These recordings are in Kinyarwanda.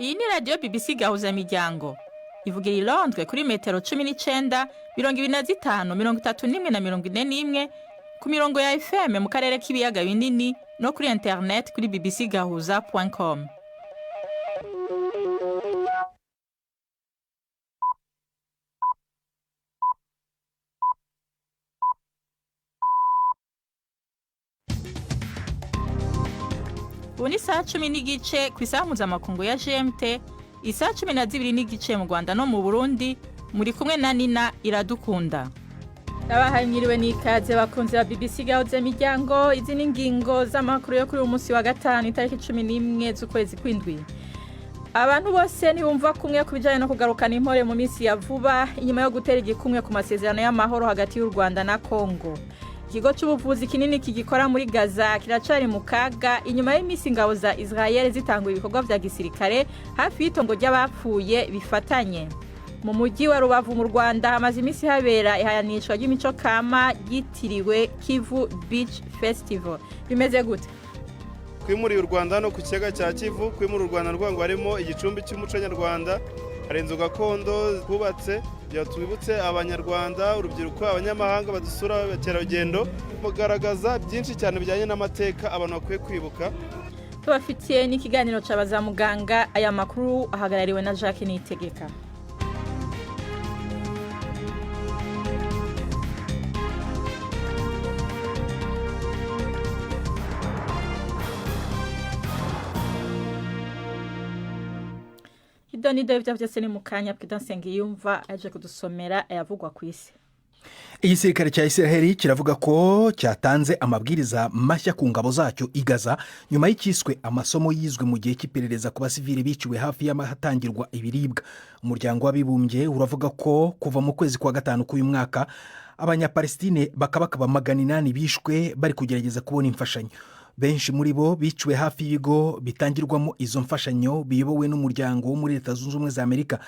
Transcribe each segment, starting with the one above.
Iyi ni radiyo BBC Gahuzamiryango ivugira i Londres kuri metero 19, 25, 31 na 41 ku mirongo ya FM mu karere k'ibiyaga binini no kuri internet kuri bbcgahuza.com. Ubu ni saa 10 ku isaha mpuzamakungu ya GMT, isaha 12 mu Rwanda no mu Burundi. Muri kumwe na Nina Iradukunda. Abahaye mwiriwe n'ikaze bakunzi ba BBC Gahuzamiryango. Izi ni ingingo z'amakuru yo kuri uyu munsi wa gatanu itariki 11 z'ukwezi kw'indwi. Abantu bose ntibumva kumwe ku bijyanye no kugarukana impore mu minsi ya vuba inyuma yo gutera igikumwe ku masezerano y'amahoro hagati y'u Rwanda na Kongo. Ikigo cy'ubuvuzi kinini kigikora muri Gaza kiracari mu kaga inyuma y'iminsi ingabo za Israel zitangura ibikorwa vya gisirikare hafi y'itongo ry'abapfuye bifatanye. Mu mujyi wa Rubavu mu Rwanda hamaze iminsi habera ihayanishwa ry'imico kama yitiriwe Kivu Beach Festival. Bimeze gute? Kwimuriye u Rwanda no ku kiyaga cya Kivu, kwimura u Rwanda rwango harimo igicumbi cy'umuco nyarwanda, hari inzu gakondo kubatse byatwibutse abanyarwanda, urubyiruko, abanyamahanga badusura, abakerarugendo, mugaragaza byinshi cyane bijyanye n'amateka abantu bakwiye kwibuka. Tubafitiye n'ikiganiro c'abaza muganga. Aya makuru ahagarariwe na Jacques Niyitegeka. Idoni David byose ni mukanya Pwidansenge yumva aje kudusomera ayavugwa ku isi. Igisirikare cya Israel kiravuga ko cyatanze amabwiriza mashya ku ngabo zacyo i Gaza nyuma y'ikiswe amasomo yizwe mu gihe cy'iperereza ku basivili biciwe hafi y'ahatangirwa ibiribwa. Umuryango w'abibumbye uravuga ko kuva mu kwezi kwa gatanu k'uyu mwaka abanyapalestine bakaba 800 bishwe bari kugerageza kubona imfashanyo. Benshi muri bo biciwe hafi y'ibigo bitangirwamo izo mfashanyo biyobowe n'umuryango wo muri Leta Zunze Ubumwe za Amerika,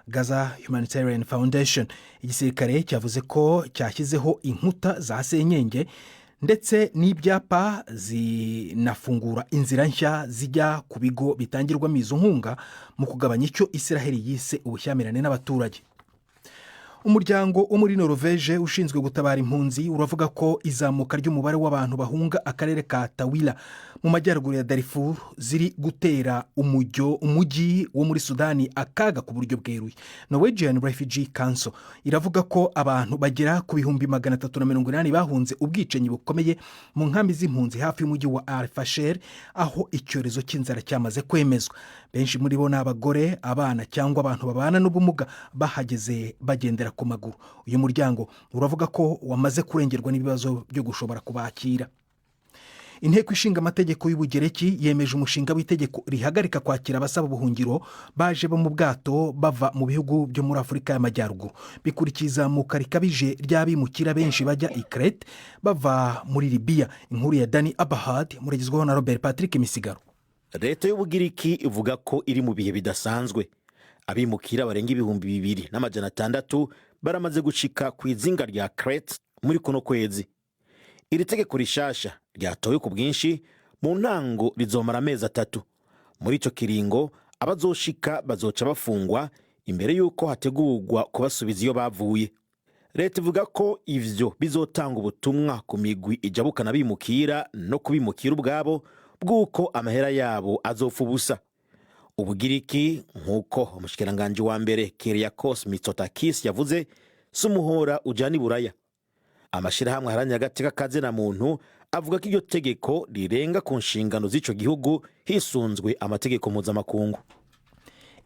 Gaza Humanitarian Foundation. Igisirikare cyavuze ko cyashyizeho inkuta za senyenge ndetse n'ibyapa zinafungura inzira nshya zijya ku bigo bitangirwamo izo nkunga mu kugabanya icyo Israel yise ubushyamirane n'abaturage. Umuryango wo muri Norvege ushinzwe gutabara impunzi uravuga ko izamuka ry'umubare w'abantu bahunga akarere ka Tawila mu majyaruguru ya Darfur ziri gutera umujyi wo muri Sudani akaga ku buryo bweruye. Norwegian Refugee Council iravuga ko abantu bagera ku 380 bahunze ubwicanyi bukomeye mu nkambi z'impunzi hafi y'umujyi wa Al-Fasher aho icyorezo cy'inzara cyamaze kwemezwa. Benshi muri bo n'abagore, abana cyangwa abantu babana n'ubumuga bahageze bagendera ku maguru. Uyu muryango uravuga ko wamaze kurengerwa n'ibibazo byo gushobora kubakira. Inteko ishinga amategeko y'Ubugereki yemeje umushinga w'itegeko rihagarika kwakira abasaba ubuhungiro baje bo mu bwato bava mu bihugu byo muri Afurika y'Amajyaruguru. Bikurikiza izamuka rikabije ry'abimukira benshi bajya i Crete bava muri Libya. Inkuru ya Dani Abahad muragizwaho na Robert Patrick Misigaro. Leta y'Ubugiriki ivuga ko iri mu bihe bidasanzwe. Abimukira barenga 2,600 baramaze gushika ku izinga rya Crete muri kuno kwezi. Iri tegeko rishasha ryatowe ku bwinshi mu ntango rizomara amezi 3. Muri ico kiringo abazoshika bazoca bafungwa imbere yuko hategurwa kubasubiza iyo bavuye. Leta ivuga ko ivyo bizotanga ubutumwa ku migwi ijabukana bimukira no kubimukira ubwabo bw'uko amahera yabo azopfa ubusa. Ubugiriki nk'uko umushikiranganje wa mbere Kyriakos Mitsotakis yavuze sumuhora ujana iburaya. Amashirahamwe aharanira agateka kazina muntu avuga ko iryo tegeko rirenga ku nshingano z'ico gihugu hisunzwe amategeko mpuzamakungu.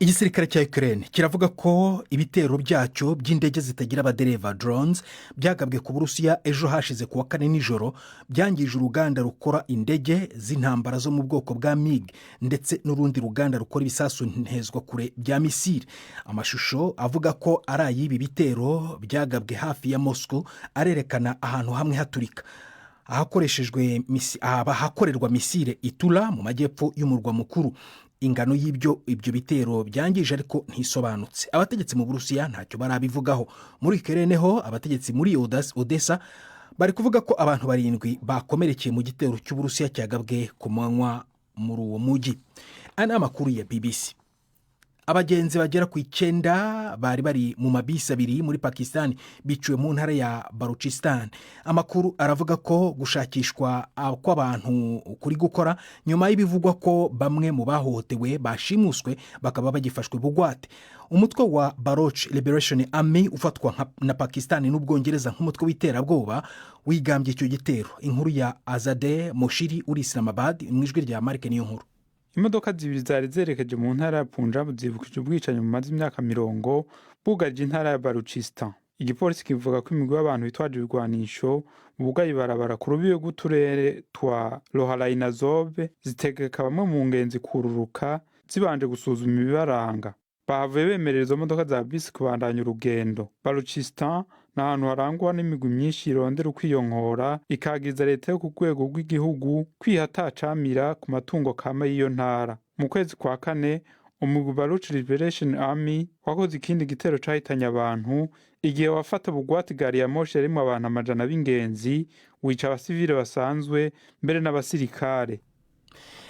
Igisirikare cya Ukraine kiravuga ko ibitero byacyo by'indege zitagira abadereva drones byagabwe ku Burusiya ejo hashize kuwa 4 nijoro byangije uruganda rukora indege z'intambara zo mu bwoko bwa MiG ndetse n'urundi ruganda rukora ibisasu ntezwa kure bya misile. Amashusho avuga ko ari ayibi bitero byagabwe hafi ya Moscow arerekana ahantu hamwe haturika ahakorerwa misile Itula mu majyepfo y'umurwa mukuru. Ingano y'ibyo bitero byangije ariko ntisobanutse. Abategetsi mu Burusiya ntacyo barabivugaho. Muri Ukraine ho abategetsi muri Odessa bari kuvuga ko abantu 7 bakomerekeye mu gitero cy'Uburusiya cyagabwe ku manywa muri uwo mujyi. Ana makuru ya BBC. abagenzi bagera ku 9 bari bari mu mabisi abiri muri Pakistan biciwe mu ntara ya Baluchistan. Amakuru aravuga ko gushakishwa kw'abantu kuri gukora nyuma y'ibivugwa ko bamwe mu bahohotewe bashimuswe bakaba bagifashwe bugwate. Umutwe wa Baloch Liberation Army ufatwa na Pakistan n'Ubwongereza nk'umutwe w'iterabwoba wigambye icyo gitero. Inkuru ya Azadeh Moshiri uri Islamabad mu ijwi rya Mark niyo nkuru. Imodoka zibiri zari zerekeje mu ntara ya Punjab zibukije ubwicanyi mu mazi imyaka 20 bugaje intara ya Baluchistan. Igipolisi kivuga ko imigwi y'abantu bitwaje ibigwanisho bugaye barabara ku rubibe rw'uturere twa Rohilai na Zobe zitegeka bamwe mu ngenzi kururuka zibanje gusuzuma ibibaranga. Bahavuye bemerera izo modoka za bisi kubandanya urugendo. Baluchistan ni ahantu harangwa n'imigwi myinshi irondera ukwiyonkora ikagiza leta yo ku rwego rw'igihugu kwihatacamira ku matungo kama y'iyo ntara. Mu kwezi kwa kane umugwi Baloch Liberation Army wakoze ikindi gitero cahitanye abantu igihe wafata bugwate gari ya moshi yarimo abantu amajana b'ingenzi wica abasivile basanzwe mbere n'abasirikare.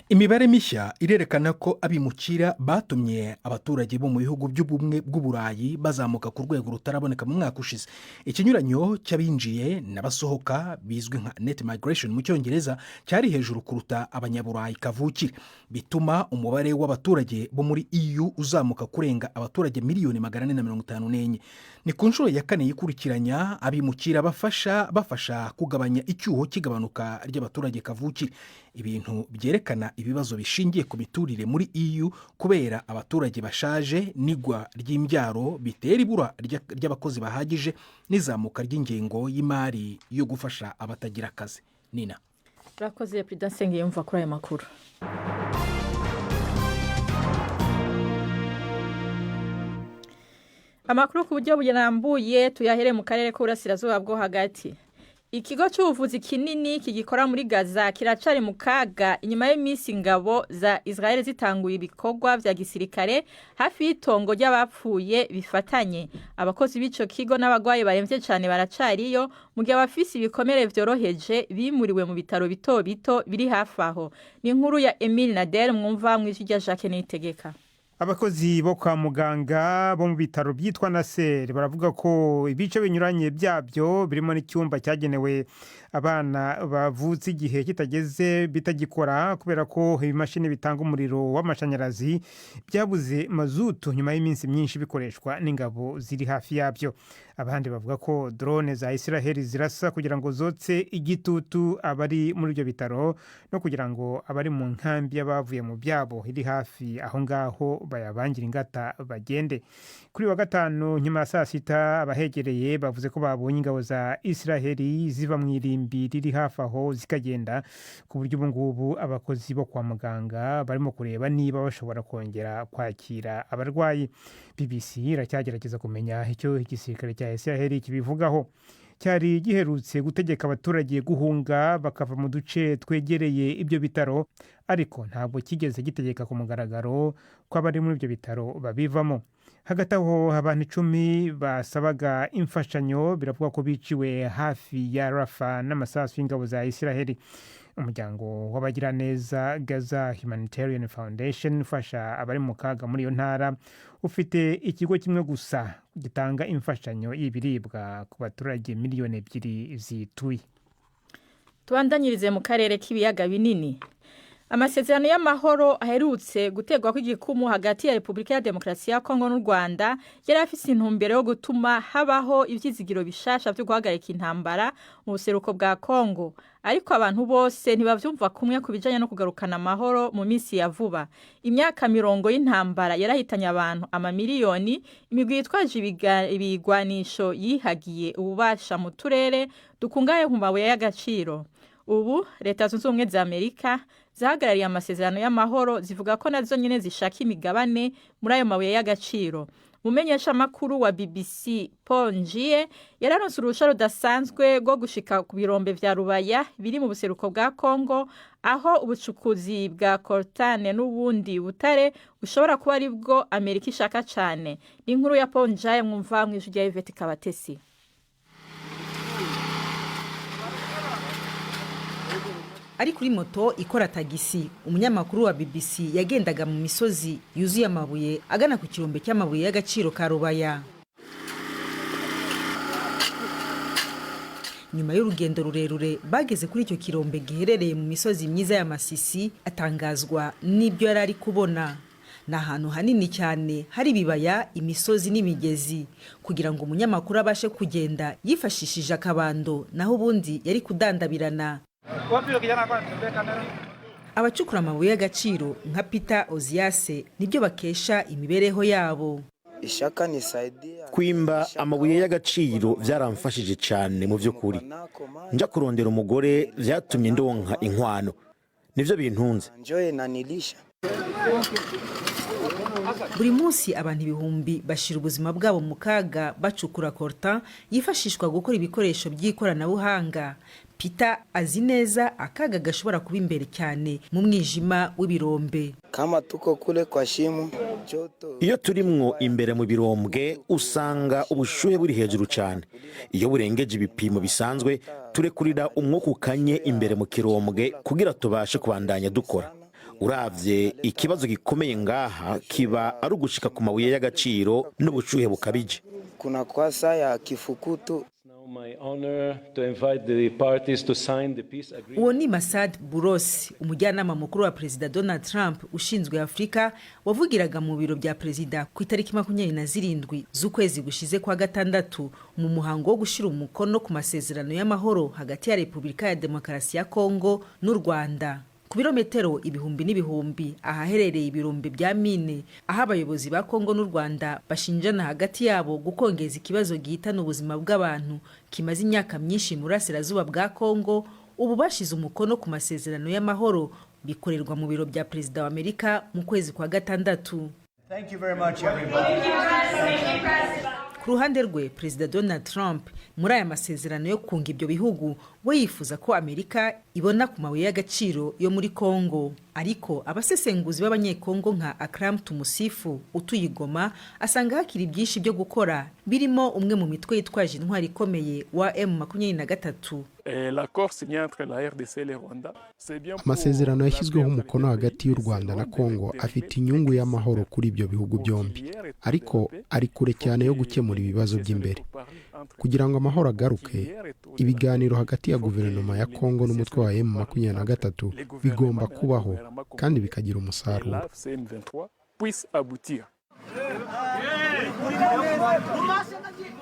Imibare mishya irerekana ko abimukira batumye abaturage bo mu bihugu by'ubumwe bw'Uburayi bazamuka ku rwego rutaraboneka mu mwaka ushize. Ikinyuranyo cy'abinjiye n'abasohoka bizwi nka net migration mu cyongereza cyari hejuru kuruta abanyaburayi kavukire, bituma umubare w'abaturage bo muri EU uzamuka kurenga abaturage miliyoni 454. Ni ku nshuro ya kane yikurikiranya abimukira bafasha kugabanya icyuho kigabanuka ry'abaturage kavukire, ibintu byerekana ibibazo bishingiye ku miturire muri EU kubera abaturage bashaje n'igwa ry'imbyaro bitera ibura ry'abakozi bahagije n'izamuka ry'ingengo y'imari yo gufasha abatagira akazi. Nina urakoze Prudence ngiyumva kuri aya makuru. Amakuru ku buryo burambuye tuyahere mu karere k'Uburasirazuba bwo hagati. Ikigo cy'ubuvuzi kinini kigikora muri Gaza kiracari mu kaga inyuma y'imisi ingabo za Israel zitanguye ibikorwa vya gisirikare hafi y'itongo ry'abapfuye bifatanye. Abakozi b'ico kigo n'abagwayi baremvye cyane baracariyo mu gihe abafisi ibikomere vyoroheje bimuriwe mu bitaro bito bito biri hafi aho. Ni inkuru ya Emile Nader mwumva mw'ijwi rya Jacques Niyitegeka. Abakozi bo kwa muganga bo mu bitaro byitwa Nasser baravuga ko ibice binyuranye byabyo birimo n'icyumba cyagenewe abana bavutse igihe kitageze bitagikora kubera ko ibimashini bitanga umuriro w'amashanyarazi byabuze mazutu nyuma y'iminsi myinshi bikoreshwa n'ingabo ziri hafi yabyo. Abandi bavuga ko drone za Israel zirasa kugira ngo zotse igitutu abari muri ibyo bitaro no kugira ngo abari mu nkambi y'abavuye mu byabo iri hafi aho ngaho bayabangira ingata bagende. Kuri wa gatanu nyuma ya saa sita abahegereye bavuze ko babonye ingabo za Israel ziva mu irimbi riri hafi aho zikagenda, ku buryo ubu ngubu abakozi bo kwa muganga barimo kureba niba bashobora kongera kwakira abarwayi. BBC iracyagerageza kumenya icyo igisirikare cya Israel kibivugaho. Cyari giherutse gutegeka abaturage guhunga bakava mu duce twegereye ibyo bitaro, ariko ntabwo kigeze gitegeka ku mugaragaro ko abari muri ibyo bitaro babivamo. Hagati aho abantu 10 basabaga imfashanyo biravuga ko biciwe hafi ya Rafa n'amasasu y'ingabo za Israel. Umuryango w'abagiraneza Gaza Humanitarian Foundation ufasha abari mu kaga muri iyo ntara ufite ikigo kimwe gusa gitanga imfashanyo y'ibiribwa ku baturage miliyoni 2 zituye. Tubandanyirize mu karere k'ibiyaga binini. Amasezerano y'amahoro aherutse gutegwa kw'igikumu hagati ya Republika ya Demokarasi ya Kongo n'u Rwanda yari afise intumbero yo gutuma habaho ivyizigiro bishasha byo guhagarika intambara mu buseruko bwa Kongo, ariko abantu bose ntibavyumva kumwe kubijanye no kugarukana amahoro mu minsi ya vuba. Imyaka 20 y'intambara yarahitanye abantu amamiliyoni, imigwi yitwaje ibigwanisho yihagiye ububasha mu turere dukungaye ku mabuye y'agaciro. Ubu leta zunze ubumwe za Amerika zahagarariye amasezerano y'amahoro zivuga ko nazo nyene zishaka imigabane muri ayo mabuye y'agaciro. Mumenyesha makuru wa BBC Paul Njie yararonse urusha rudasanzwe rwo gushika ku birombe vya Rubaya biri mu buseruko bwa Kongo, aho ubucukuzi bwa coltan n'ubundi butare ushobora kuba ari bwo Amerika ishaka cyane. Ni inkuru ya Paul Njie mwumva mw'ijwi rya Yvette Kabatesi. ari kuri moto ikora tagisi. Umunyamakuru wa BBC yagendaga mu misozi yuzuye amabuye agana ku kirombe cy'amabuye y'agaciro ka Rubaya. Nyuma y'urugendo rurerure bageze kuri icyo kirombe giherereye mu misozi myiza ya Masisi, atangazwa n'ibyo yari ari kubona. Ni ahantu hanini cyane hari ibibaya, imisozi n'imigezi. Kugira ngo umunyamakuru abashe kugenda yifashishije akabando, naho ubundi yari kudandabirana. Abacukura amabuye y'agaciro nka Peter Oziase nibyo bakesha imibereho yabo. Kwimba amabuye y'agaciro byaramfashije cyane mu by'ukuri. Njya kurondera umugore byatumye ndonka inkwano. Nivyo bintunze. Buri munsi abantu ibihumbi bashira ubuzima bwabo mu kaga bacukura coltan yifashishwa gukora ibikoresho by'ikoranabuhanga. Peter azi neza akaga gashobora kuba imbere cyane mu mwijima w'ibirombe. Kama tuko kule kwa shimo joto. Iyo turimwo imbere mu birombwe usanga ubushuhe buri hejuru cyane. Iyo burengeje ibipimo bisanzwe turekurira umwuka ukanye imbere mu kirombwe kugira tubashe kubandanya dukora. Uravye ikibazo gikomeye ngaha kiba ari ugushika ku mabuye y'agaciro n'ubushuhe bukabije. Kuna kwasa ya kifukutu. Uwo ni Masad Buros, umujyanama mukuru wa Perezida Donald Trump ushinzwe Afrika, wavugiraga mu biro bya Perezida ku itariki 27 z'ukwezi gushize kwa gatandatu mu muhango wo gushira umukono ku masezerano y'amahoro hagati ya Repubulika ya Demokarasi ya Kongo n'u Rwanda. Ku birometero ibihumbi n'ibihumbi ahaherereye ibirombe bya mine, aho abayobozi ba Kongo n'u Rwanda bashinjana hagati yabo gukongeza ikibazo gihitana ubuzima bw'abantu kimaze imyaka myinshi mu burasirazuba bwa Kongo. Ubu bashize umukono ku masezerano y'amahoro bikorerwa mu biro bya Perezida wa Amerika mu kwezi kwa gatandatu. Thank you very much, everybody. Ku ruhande rwe, Perezida Donald Trump muri aya masezerano yo kunga ibyo bihugu we yifuza ko Amerika ibona ku mabuye y'agaciro yo muri Kongo. Ariko abasesenguzi b'abanyekongo nka Akram Tumusifu utuye Goma asanga hakiri byinshi byo gukora, birimo umwe mu mitwe yitwaje intwari ikomeye wa M23. Amasezerano yashyizweho umukono hagati y'u Rwanda na Kongo afite inyungu y'amahoro kuri ibyo bihugu byombi, ariko ari kure cyane yo gukemura ibibazo by'imbere. Kugira ngo amahoro agaruke, ibiganiro hagati ya guverinoma ya Kongo n'umutwe wa M23 bigomba kubaho kandi bikagira umusaruro.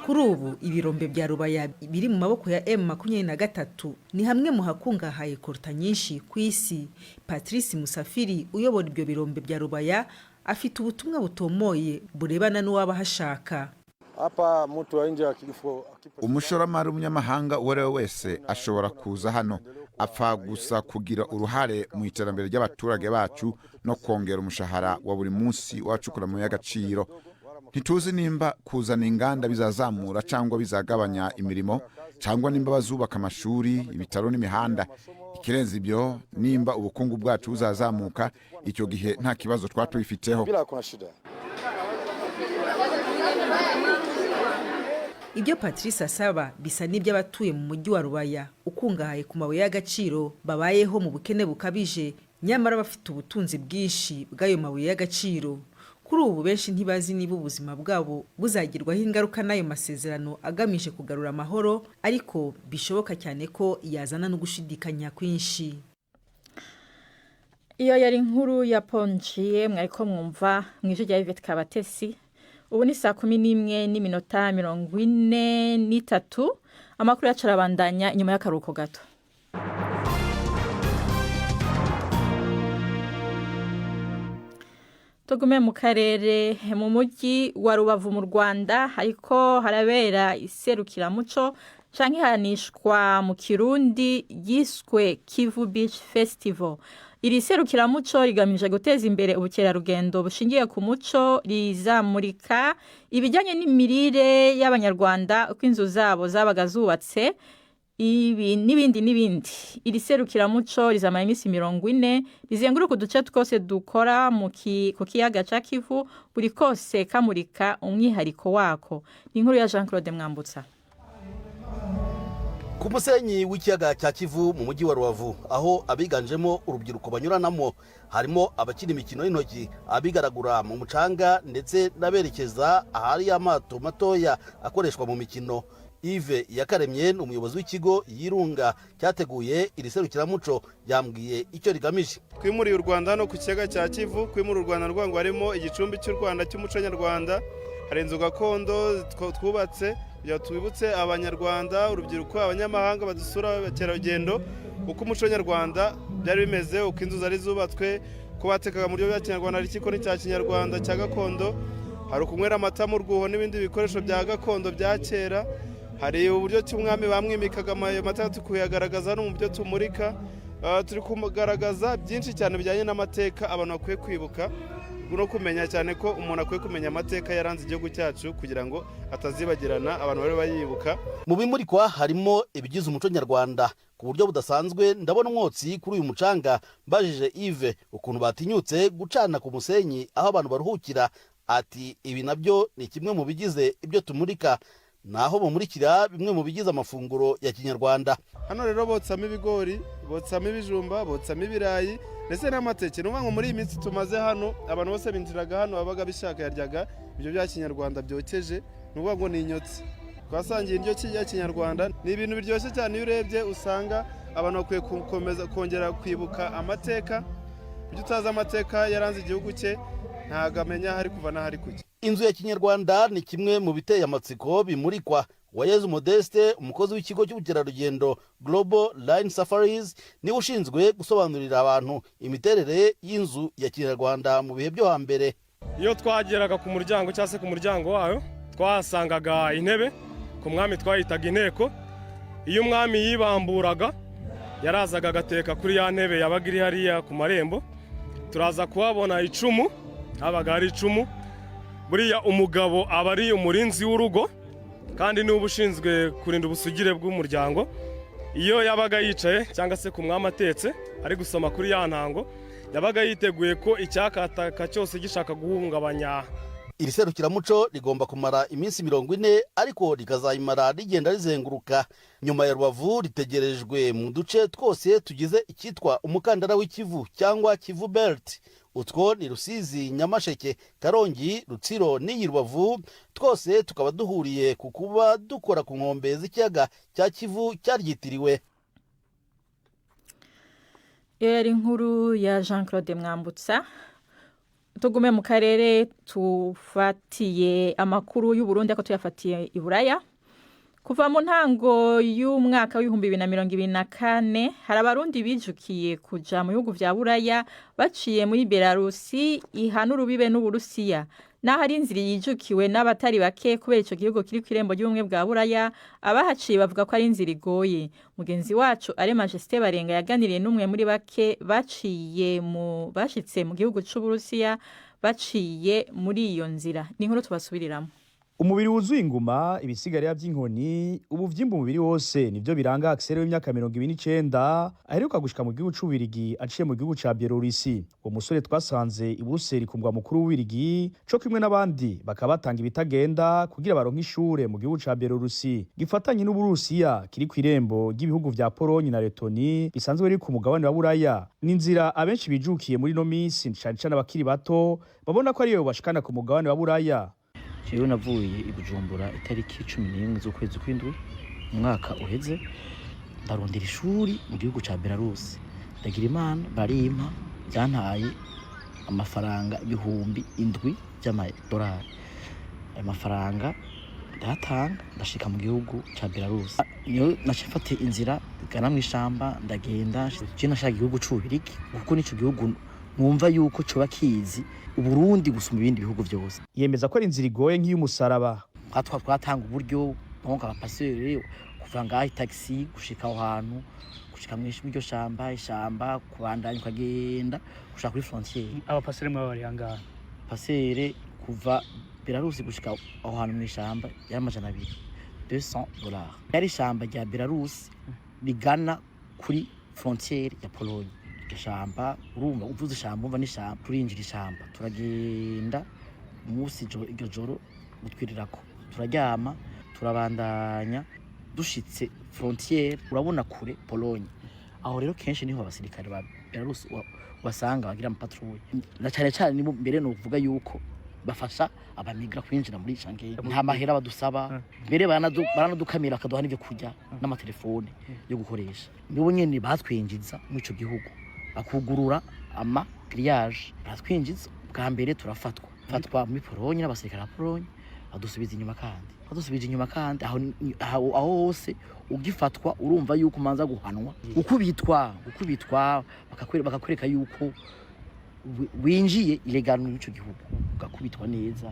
Kuri ubu ibirombe bya Rubaya biri mu maboko ya M23 ni hamwe mu hakungahaye coltan nyinshi ku isi. Patrice Musafiri uyobora ibyo birombe bya Rubaya afite ubutumwa butomoye burebana n'uwaba hashaka. Umushoramari w'umunyamahanga uwo ari we wese ashobora kuza hano, apfa gusa kugira uruhare mu iterambere ry'abaturage bacu no kongera umushahara wa buri munsi w'abacukura amabuye y'agaciro. Ntituzi nimba kuzana inganda bizazamura cyangwa bizagabanya imirimo, cyangwa nimba bazubaka amashuri, ibitaro n'imihanda. Ikirenze ibyo, nimba ubukungu bwacu buzazamuka, icyo gihe nta kibazo twatubifiteho. Ibyo Patrice asaba bisa n'iby'abatuye mu mujyi wa Rubaya ukungahaye ku mabuye y'agaciro babayeho mu bukene bukabije, nyamara bafite ubutunzi bwinshi bw'ayo mabuye y'agaciro. Kuri ubu benshi ntibazi niba ubuzima bwabo buzagirwaho ingaruka n'ayo masezerano agamije kugarura amahoro, ariko bishoboka cyane ko yazana no gushidikanya kwinshi. Iyo yari inkuru ya Ponjiye mwariko mwumva mw'ijwi rya Yvette Kabatesi. Ubu ni 11:43. Amakuru yacu arabandanya inyuma y'akaruhuko gato. Tugume mu karere mu mujyi wa Rubavu mu Rwanda ariko harabera iserukiramuco canke hanishwa mu Kirundi yiswe Kivu Beach Festival. Iri serukiramuco rigamije guteza imbere ubukerarugendo bushingiye ku muco, rizamurika ibijyanye n'imirire y'abanyarwanda uko inzu zabo zabaga zubatse, ibi n'ibindi. Iri serukiramuco rizamara iminsi 40, rizenguruka uduce twose dukora ku kiyaga ca Kivu, buri kose kamurika umwihariko wako. Ni inkuru ya Jean Claude Mwambutsa. ku musenyi w'ikiyaga cya Kivu mu mujyi wa Rubavu aho abiganjemo urubyiruko banyuranamo harimo abakina imikino y'intoki abigaragura mu mucanga ndetse n'aberekeza ahari amato matoya akoreshwa mu mikino. Yves Yakaremye ni umuyobozi w'ikigo Yirunga cyateguye iri serukiramuco yambwiye icyo rigamije. Kwimuriye u Rwanda no ku kiyaga cya Kivu, kwimura u Rwanda rwango harimo igicumbi cy'u Rwanda cy'umuco nyarwanda, hari inzu gakondo twubatse kugira twibutse abanyarwanda, urubyiruko, abanyamahanga badusura, abakerarugendo uko umuco nyarwanda byari bimeze, uko inzu zari zubatswe, ko batekaga mu buryo bwa kinyarwanda, hari ikikoni cya kinyarwanda cya gakondo, hari ukunywera amata mu rwuho n'ibindi bikoresho bya gakondo bya kera, hari uburyo cy'umwami bamwimikaga ayo mata tukuyagaragaza no mu byo tumurika. Turi kugaragaza byinshi cyane bijyanye n'amateka abantu bakwiye kwibuka no kumenya, cyane ko umuntu akwiye kumenya amateka yaranze igihugu cyacu kugira ngo atazibagirana, abantu bari bayibuka. Mu bimurikwa harimo ibigize umuco nyarwanda ku buryo budasanzwe. Ndabona umwotsi kuri uyu mucanga, mbajije Yves ukuntu batinyutse gucana ku musenyi aho abantu baruhukira, ati ibi nabyo ni kimwe mu bigize ibyo tumurika, naho bamurikira bimwe mu bigize amafunguro ya kinyarwanda. Hano rero botsamo ibigori, botsamo ibijumba, botsamo ibirayi ndetse n'amateke. Nuvuga ngo muri iyi minsi tumaze hano abantu bose binjiraga hano babaga bishaka yaryaga ibyo bya kinyarwanda byokeje, nuvuga ngo ni inyotsi. Twasangiye indyo ya kinyarwanda, ni ibintu biryoshye cyane. Iyo urebye usanga abantu bakwiye gukomeza kongera kwibuka amateka. Ibyo utazi amateka yaranze igihugu cye ntago amenya hari kuva n'ahari kujya. Inzu ya kinyarwanda ni kimwe mu biteye amatsiko bimurikwa. Uwayezu Modeste, umukozi w'ikigo cy'ubukerarugendo Global Line Safaris, niwe ushinzwe gusobanurira abantu imiterere y'inzu ya kinyarwanda mu bihe byo hambere. Iyo twageraga ku muryango cyangwa se ku muryango wayo twahasangaga intebe, ku mwami twayitaga inteko. Iyo umwami yibamburaga yarazaga agateka kuri ya ntebe yabaga iri hariya ku marembo. Turaza kuhabona icumu, habaga hari icumu. Buriya umugabo aba ari umurinzi w'urugo kandi niwe ushinzwe kurinda ubusugire bw'umuryango. Iyo yabaga yicaye cyangwa se ku mwami atetse ari gusoma kuri ya ntango, yabaga yiteguye ko icyakataka cyose gishaka guhungabanya. Iri serukiramuco rigomba kumara iminsi 40 ariko rikazayimara rigenda rizenguruka. Nyuma ya Rubavu ritegerejwe mu duce twose tugize icyitwa umukandara w'ikivu cyangwa Kivu Belt. Utwo ni Rusizi, Nyamasheke, Karongi, Rutsiro n'iyi Rubavu, twose tukaba duhuriye ku kuba dukora ku nkombe z'ikiyaga cya Kivu cyaryitiriwe. Iyo yari inkuru ya Jean-Claude Mwambutsa. Tugume mu karere tufatiye amakuru y'u Burundi ako tuyafatiye i Buraya. Kuva mu ntango y'umwaka w'2024 hari abarundi bijukiye kuja mu bihugu vya Buraya baciye muri Belarusi ihana urubibe n'Uburusiya. Naho ari inzira yijukiwe n'abatari bake kubera ico gihugu kiri kw'irembo ry'ubumwe bwa Buraya, abahaciye bavuga ko ari inzira igoye. Mugenzi wacu Are Majesté Barenga yaganiriye n'umwe muri bake bashitse mu gihugu c'Uburusiya baciye muri iyo nzira. Ni inkuru tubasubiriramo. Umubiri wuzuye inguma, ibisigarira by'inkoni, ubuvyimba umubiri wose nivyo biranga Axel w'imyaka 29 aheruka gushika mu gihugu c'Ubirigi aciye mu gihugu ca Bielorusi. Uwo musore twasanze i Buruseli ku mugwa mukuru w'Ubirigi, co kimwe n'abandi bakaba batanga ibitagenda kugira baronke ishure mu gihugu ca Bielorusi gifatanye n'Uburusiya kiri kw'irembo ry'ibihugu vya Polonye na Letoni bisanzwe biri ku mugabane wa Buraya. N'inzira abenshi bijukiye muri no minsi, cyane cyane abakiri bato babona ko ariyo bashikana ku mugabane wa Buraya. Jewe navuye i Bujumbura itariki 11 z'ukwezi kw'indwi umwaka uheze, ndarondera ishuri mu gihugu ca Belarus. Ndagira Imana barimpa byantaye amafaranga ibihumbi 7 by'amadolari. Ayo mafaranga ndatanga ndashika mu gihugu ca Belarus. Niyo nashafate inzira gana mu ishamba ndagenda. Je nashaka igihugu c'Ubirigi kuko nico gihugu mwumva yuko coba kizi Uburundi gusuma ibindi bihugu byose. Yemeza ko ari inzira igoye nk'iy'umusaraba. Twatanga uburyo donc abapaseri kuva ngaho taxi gushika aho hantu, gushika mw'iryo ishamba kubandanya ukagenda gushaka kuri frontiere. Abapaseri mwe bari hangana. Pasere kuva Belarus gushika aho hantu mw'ishamba y'amajana 200 $. Yari ishamba rya Belarus bigana kuri frontiere ya Polonye. Ishamba urumva uvuze ishamba umva n'ishamba, turinjira ishamba turagenda umunsi iryo joro gutwirirako, turaryama turabandanya dushitse frontiere urabona kure Pologne, aho rero kenshi niho abasirikare ba Belarus wasanga bagira amapatrouille, na cyane cyane ni mbere no kuvuga yuko bafasha abamigra kwinjira muri Schengen, nta mahera badusaba, mbere baranadukamira akaduha n'ibyo kurya n'amatelefone yo gukoresha. Nibo nyene batwinjiza mu ico gihugu, bakugurura ama grillage, batwinjiza bwa mbere turafatwa muri Pologne n'abasirikare ba Pologne, badusubiza inyuma kandi aho hose ugifatwa urumva yuko umanza guhanwa, ukubitwa bakakwereka yuko winjiye ilegal mu ico gihugu, ugakubitwa neza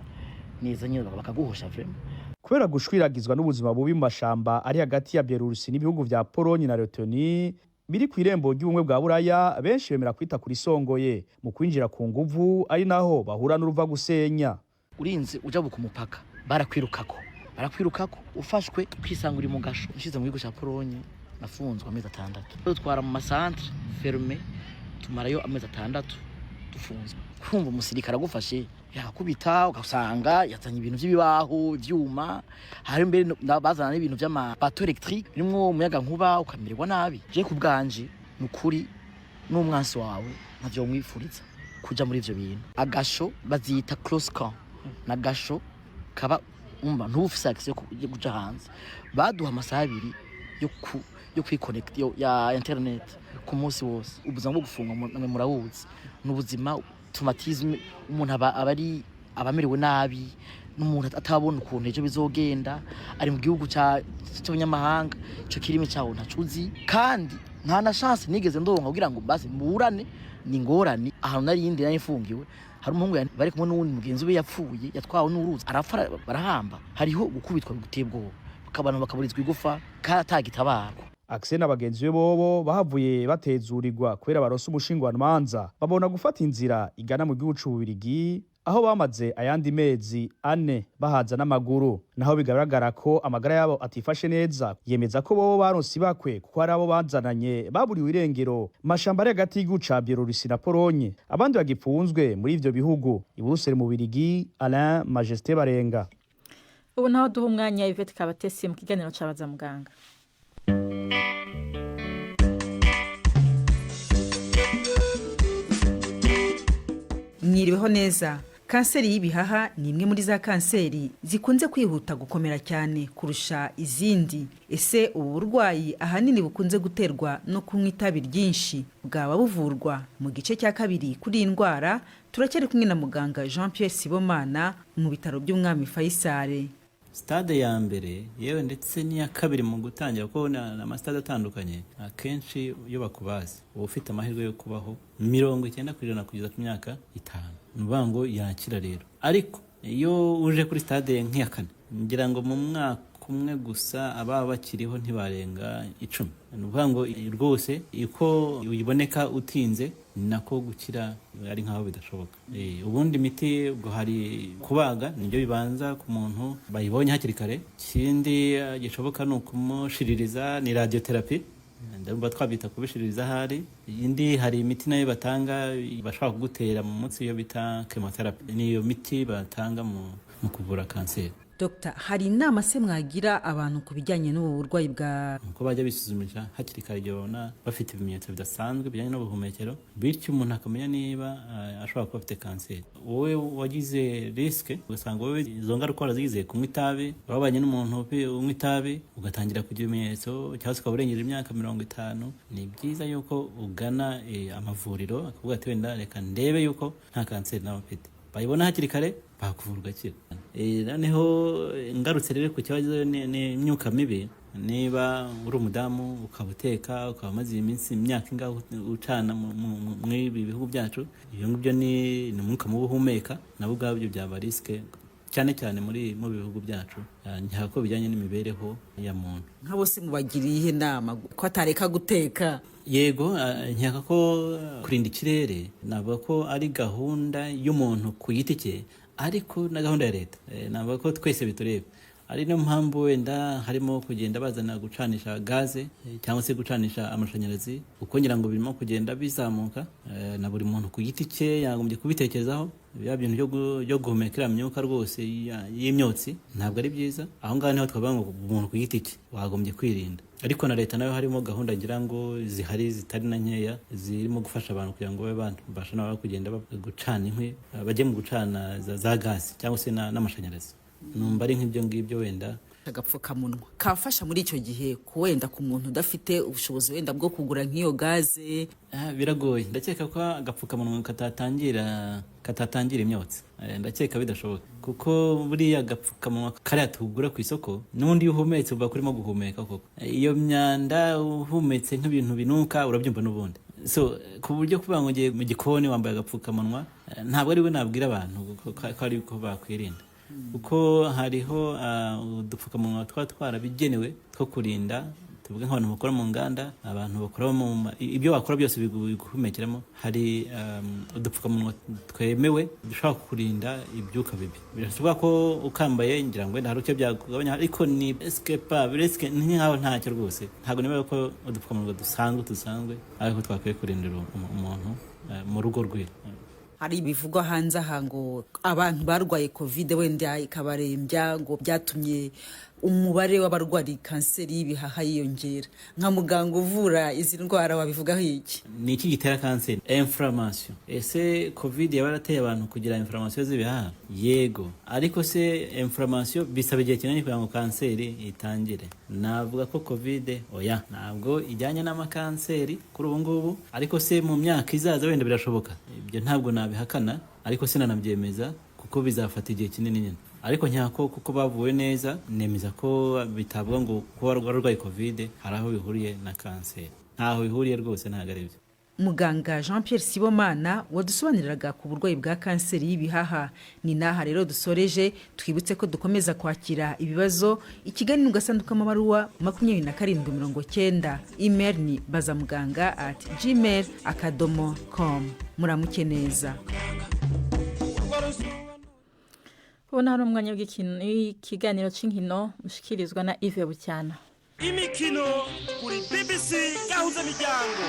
nyine bakaguhosha vraiment. Kubera gushwiragizwa n'ubuzima bubi mu mashamba ari hagati ya Belarus n'ibihugu vya Pologne na Lettonie biri ku irembo ry'ubumwe bwa Buraya, benshi bemera kwita kuri songoye mu kwinjira ku nguvu, ari naho bahura n'uruva gusenya. Urinze uja ku mupaka barakwirukako ufashwe kwisanga uri mu gasho. Nshize mu gihugu cya Pologne nafunzwe amezi 6, twara mu masantre ferme tumarayo amezi 6 dufunzwe. Kumva umusirikare agufashe yakubita, ugasanga yazanye ibintu by'ibibaho ivyuma, hari mbere bazana n'ibintu by'amabato electrique birimo umuyaga nkuba, ukamererwa nabi. Je ku bwanje nukuri n'umwansi wawe ntavyo mwifuriza kuja muri ivyo bintu. Agasho bazita close camp, na gasho kaba ntufise access yo kuja hanze. Baduha amasaha 2 yo kwiconnect ya internet ku munsi wose. Ubuzima bwo gufunga namwe murawuzi, n'ubuzima traumatisme, umuntu abamerewe nabi, n'umuntu atabona ukuntu ejo bizogenda, ari mu gihugu cy'abanyamahanga, ico kirimi cyawo ntacuzi, kandi nta na chance nigeze ndonka kugira ngo basi mburane n'ingorane. Ahantu narindi nanifungiwe, hari umuhungu bari kumwe n'uwundi mugenzi we yapfuye, yatwawe n'uruzi arapfa barahamba. Hariho gukubitwa gutebwo, abantu bakaburizwa igufa katagitabarwa. Axel n'abagenzi be bobo bahavuye batezurirwa kubera baronse umushingwamanza, babona gufata inzira igana mu gihugu c'Ububirigi, aho bamaze ayandi mezi 4 bahaza n'amaguru. Naho bigaragara ko amagara yabo atifashe neza, yemeza ko bobo baronse bakwe kuko ari abo bazananye baburiwe irengero mashamba ari hagati y'igihugu ca Belarus na Pologne. Abandi bagipfunzwe muri ivyo bihugu i Buruseli mu Bubirigi. Alain Majesté Barenga. Ubu naho duha umwanya Yvette Kabatesi mu kiganiro c'abaza muganga. Mwiriweho neza. Kanseri y'ibihaha ni imwe muri za kanseri zikunze kwihuta gukomera cyane kurusha izindi. Ese ubu burwayi ahanini bukunze guterwa no kunywa itabi ryinshi, bwaba buvurwa? Mu gice cya kabiri kuri indwara turacyari kumwe na muganga Jean Pierre Sibomana mu bitaro by'Umwami Faisal. Stade ya mbere yewe ndetse n'iya kabiri mu gutangira ko na amastade atandukanye, akenshi iyo bakubaza uba ufite amahirwe yo kubaho 90% kugeza ku myaka 5. Nubango yakira rero. Ariko iyo uje kuri stade nk'iya kane, ngira ngo mu mwaka umwe gusa ababa bakiriho ntibarenga 10. Nubango rwose iko uyiboneka utinze nako gukira ari nkaho bidashoboka. Ubundi imiti ubwo hari kubaga nibyo bibanza ku muntu bayibonye hakiri kare. Kindi gishoboka no kumushiririza ni radiotherapy, ndumva twabita kubishiririza hari. Indi hari imiti nayo batanga bashaka kugutera mu mutsi yo bita chemotherapy, niyo miti batanga mu kuvura kanseri. Dr. hari inama se mwagira abantu kubijyanye n'ubu burwayi bwa ko bajya bisuzumisha hakiri kare babona bafite ibimenyetso bidasanzwe bijyanye n'ubuhumekero, bityo umuntu akamenya niba ashobora kuba afite kanseri. Wowe wagize risk ugasanga wowe izo ngaruka warazigize kunywa itabi, wabanye n'umuntu unywa itabi ugatangira kugira ibimenyetso cyangwa se ukaburengeje imyaka 50, ni byiza yuko ugana amavuriro akavuga ati wenda reka ndebe yuko nta kanseri nawe ufite. Bayibona hakiri kare bakuvurwa kira. Noneho ngarutse rero ku kibazo n'imyuka mibi, niba uri umudamu ukabuteka ukamaze iminsi imyaka ingaho ucana mu ibi bihugu byacu, iyo ngibyo ni umwuka mubi uhumeka, nabo ubwabyo byaba risk cyane cyane mu bihugu byacu, ntako bijyanye n'imibereho ya muntu. Nk'abo se mubagiriye inama ko atareka guteka? Yego, nkeka ko kurinda ikirere navuga ko ari gahunda y'umuntu ku giti cye, ariko na gahunda ya leta navuga ko twese bitureba. ari no mpamvu wenda harimo kugenda bazana gucanisha gaze cyangwa se gucanisha amashanyarazi kuko ngira ngo birimo kugenda bizamuka na buri muntu ku giti cye yagombye kubitekerezaho bya bintu byo guhumekera myuka rwose y'imyotsi ntabwo ari byiza aho ngaho niho twavuga ngo umuntu ku giti cye wagombye kwirinda ariko na leta nayo harimo gahunda ngira ngo zihari zitari na nkeya zirimo gufasha abantu kugira ngo babe basha nabo kugenda gucana inkwi bajye mu gucana za gaze cyangwa se n'amashanyarazi numva ari nk'ibyo ngibyo wenda agapfukamunwa kafasha muri icyo gihe wenda ku muntu udafite ubushobozi wenda bwo kugura nk'iyo gaze biragoye ndakeka ko agapfukamunwa katatangira imyotsi ndakeka bidashoboka kuko buriya agapfukamunwa kariya tugura ku isoko n'undi iyo uhumetse uba kurimo guhumeka koko iyo myanda uhumetse nk'ibintu binuka urabyumva n'ubundi so ku buryo kuvuga ngo ngiye mu gikoni wambaye agapfukamunwa ntabwo ari we nabwira abantu ko ari ko bakwirinda kuko hariho udupfukamunwa twarabigenewe two kurinda tuvuge nk'abantu bakora mu nganda abantu bakora ibyo bakora byose biguhumekeramo hari udupfukamunwa twemewe dushobora kurinda ibyuka bibi birashoboka ko ukambaye ngira ngo wenda hari icyo byagabanya ariko ni escape risk nk'aho ntacyo rwose ntabwo niba ko udupfukamunwa dusanzwe ariko twakwiye kurindira umuntu mu rugo rwe hari ibivugwa hanze aha ngo abantu barwaye covid wenda ikabarembya ngo byatumye umubare w'abarwari kanseri y'ibihaha yiyongera nka muganga uvura izi ndwara wabivugaho iki ni iki gitera kanseri inflammation ese covid yabarateye abantu kugira inflammation z'ibihaha yego ariko se inflammation bisaba igihe kinini kugira ngo kanseri itangire navuga ko covid oya ntabwo ijyanye n'amakanseri kuri ubu ngubu ariko se mu myaka izaza wenda birashoboka ibyo ntabwo nabihakana ariko sinanabyemeza kuko bizafata igihe kinini nyine ariko nyako kuko bavuwe neza nemeza ko bitavuga ngo kuba warwaye covid hari aho bihuriye na kanseri ntaho bihuriye rwose ntabwo ari byo muganga Jean Pierre Sibomana wadusobanuriraga ku burwayi bwa kanseri y'ibihaha ni naha rero dusoreje twibutse ko dukomeza kwakira ibibazo ikiganiro ugasanduka amabaruwa 2790 email ni bazamuganga@gmail.com muramuke neza ubona hari umwanya w'ikiganiro cy'inkino mushikirizwa na Yves Bucyana imikino kuri BBC gahuza miryango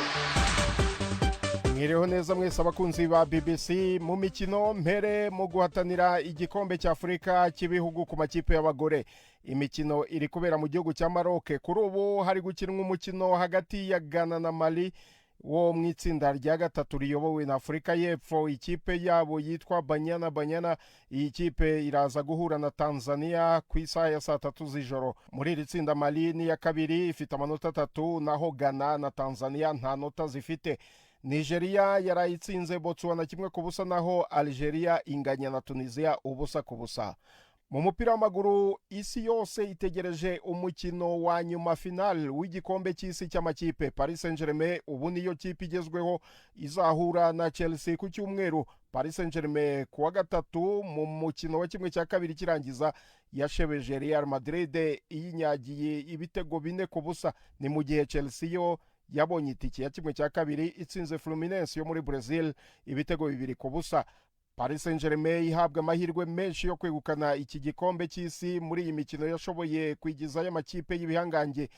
mwiriho neza mwese abakunzi ba BBC mu mikino mpere mu guhatanira igikombe cya Afurika cy'ibihugu ku makipe y'abagore imikino iri kubera mu gihugu cya Maroc kuri ubu hari gukinwa umukino hagati ya Ghana na Mali wo mu itsinda rya gatatu riyobowe na Afurika y'Epfo ikipe yabo yitwa Banyana iyi kipe iraza guhura na Tanzania ku isaha ya 3 z'ijoro muri iri tsinda Mali ni ya kabiri ifite amanota 3 naho Ghana na Tanzania nta nota zifite Nigeria yarayitsinze Botswana 1-0 naho Algeria inganya na Tunisia 1-0 mu mupira w'amaguru isi yose itegereje umukino wa nyuma final w'igikombe cy'isi cy'amakipe Paris Saint-Germain ubu niyo kipe igezweho izahura na Chelsea ku cyumweru Paris Saint-Germain kuwa gatatu mu mukino wa 1/2 kirangiza yashebeje Real Madrid iyinyagiye ibitego 4-0 ni mu gihe Chelsea yo yabonye itike ya 1/2 itsinze Fluminense yo muri Brazil ibitego 2-0 Paris Saint-Germain ihabwa amahirwe menshi yo kwegukana iki gikombe cy'isi muri iyi mikino yashoboye kwigiza y'amakipe y'ibihangange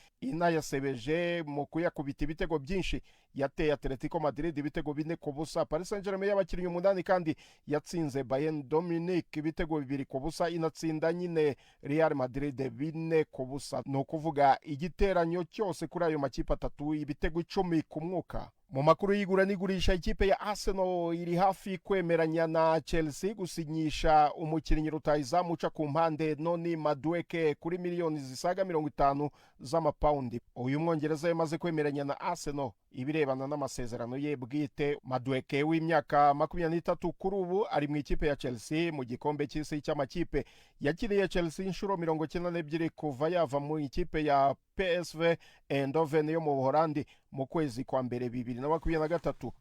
inayasebeje mu kuyakubita ibitego byinshi yateye Atletico Madrid ibitego 4-0 Paris Saint-Germain y'abakinnyi 8 kandi yatsinze Bayern Dominique ibitego 2-0 inatsinda nyine Real Madrid 4-0 no kuvuga igiteranyo cyose kuri ayo makipe atatu ibitego 10 ku mwuka mu makuru y'igura n'igurisha ikipe ya Arsenal iri hafi kwemeranya na Chelsea gusinyisha umukinnyi rutahizamu uca ku mpande Noni Madueke kuri miliyoni zisaga 50 z'amapaundi uyu mwongereza yamaze kwemeranya na Arsenal ibirebana n'amasezerano ye bwite Madueke w'imyaka 23 kuri ubu ari mu ikipe ya Chelsea mu gikombe cy'isi cy'amakipe yakiriye Chelsea inshuro 92 kuva yava mu ikipe ya PSV Eindhoven yo mu Buholandi mu kwezi kwa mbere 2023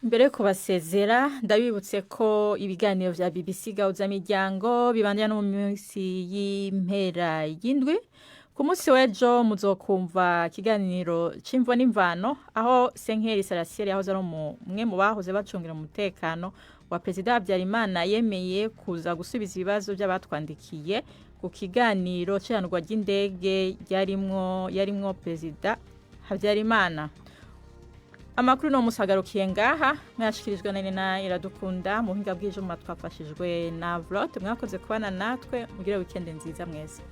mbere yo kubasezera ndabibutse ko ibiganiro vya BBC gahuza miryango bibandanya no mu minsi y'impera y'indwi ku munsi w'ejo muzokumva ikiganiro c'imvo n'imvano aho Senkeri Sarasieri yahoze ari umwe mu bahoze bacungira umutekano wa Perezida Habyarimana yemeye kuza gusubiza ibibazo by'abatwandikiye ku kiganiro cy'irandwa ry'indege yarimwo Perezida Habyarimana. Amakuru no musagarukiye ngaha mwashikirijwe na Nina Iradukunda mu buhinga bw'ijuma twafashijwe na Vlot. Mwakoze kubana natwe, mugire weekend nziza mwese.